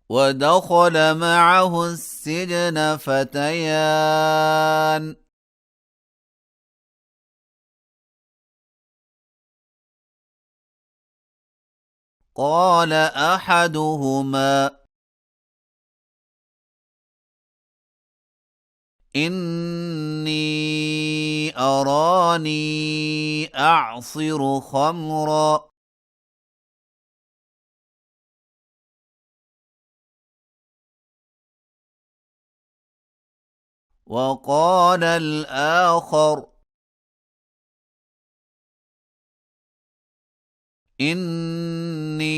ودخل معه السجن فتيان قال أحدهما إني أراني أعصر خمرا وقال الآخر إني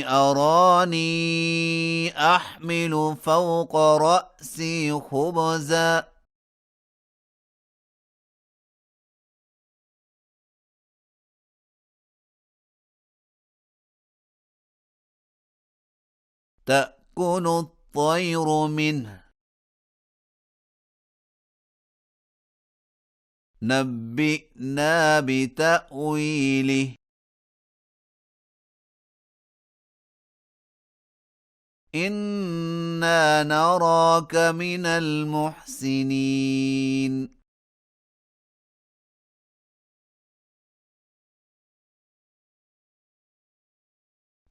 أراني أحمل فوق رأسي خبزا تأكل الطير منه نبئنا بتأويله إنا نراك من المحسنين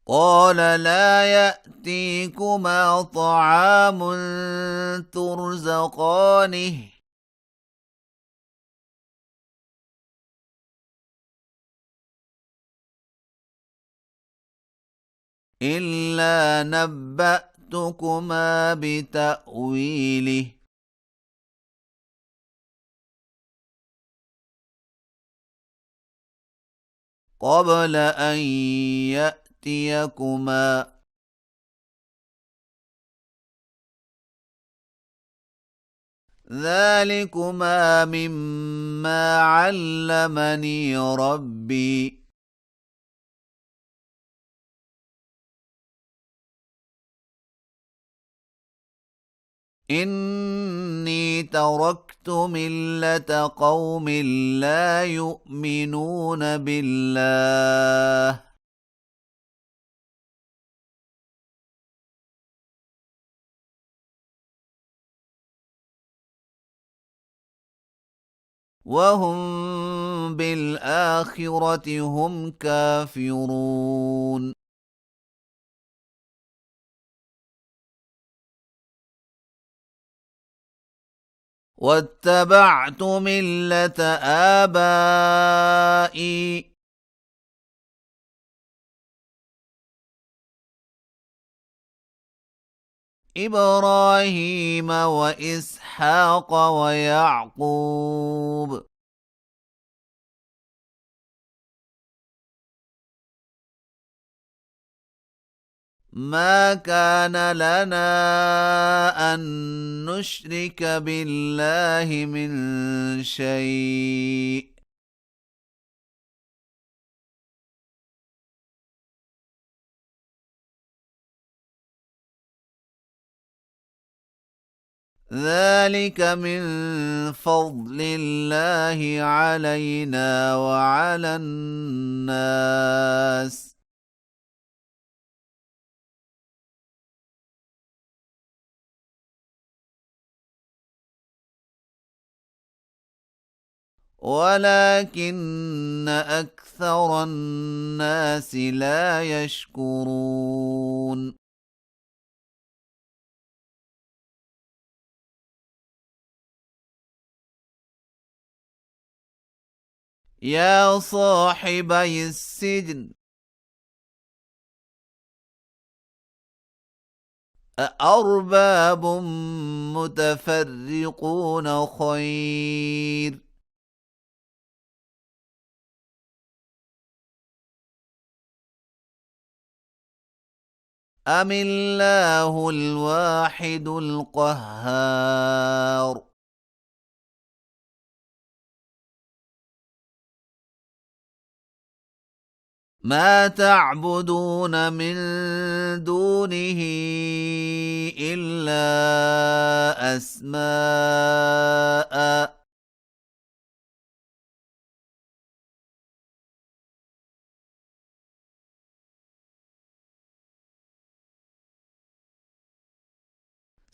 قال لا يأتيكما طعام ترزقانه إلا نبأتكما بتأويله قبل أن يأتيكما ذلكما مما علمني ربي إني تركت ملة قوم لا يؤمنون بالله وهم بالآخرة هم كافرون واتبعت ملة آبائي إبراهيم وإسحاق ويعقوب ما كان لنا أن نشرك بالله من شيء ذلك من فضل الله علينا وعلى الناس ولكن أكثر الناس لا يشكرون يا صاحبي السجن أأرباب متفرقون خير أم الله الواحد القهار ما تعبدون من دونه إلا أسماء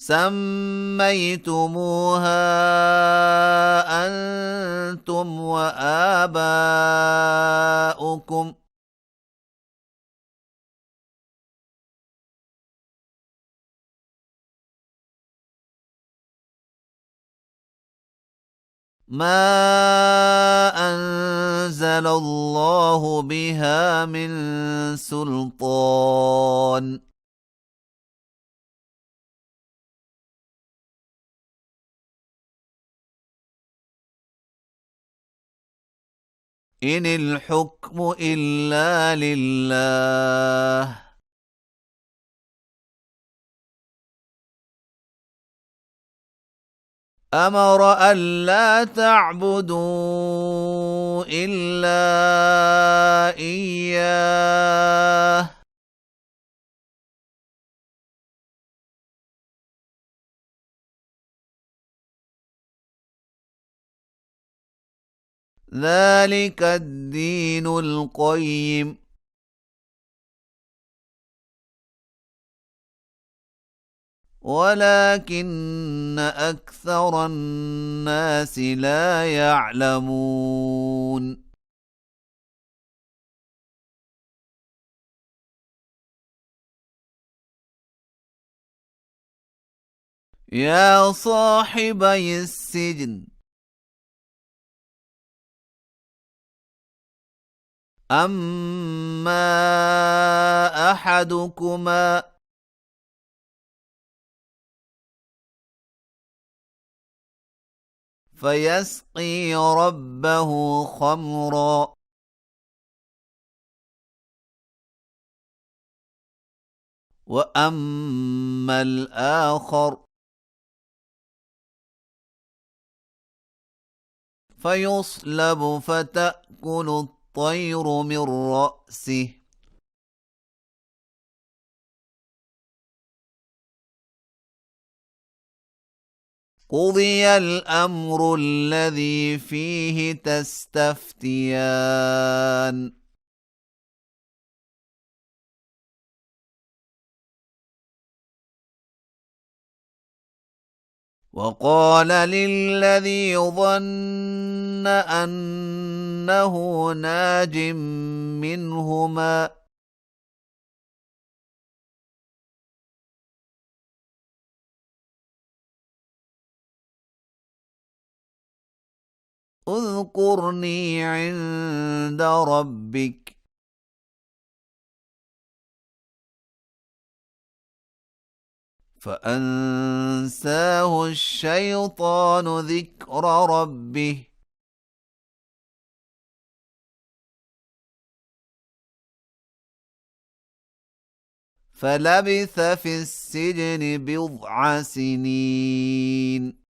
سميتموها أنتم وآباؤكم ما أنزل الله بها من سلطان إن الحكم إلا لله أمر ألا تعبدوا إلا إياه ذلك الدين القيم ولكن أكثر الناس لا يعلمون يا صاحبي السجن أما أحدكما فيسقي ربه خمرا وأما الآخر فيصلب فتأكل الطير من رأسه قضي الأمر الذي فيه تستفتيان وقال للذي ظن أنه ناج منهما اذكرني عند ربك فأنساه الشيطان ذكر ربه فلبث في السجن بضع سنين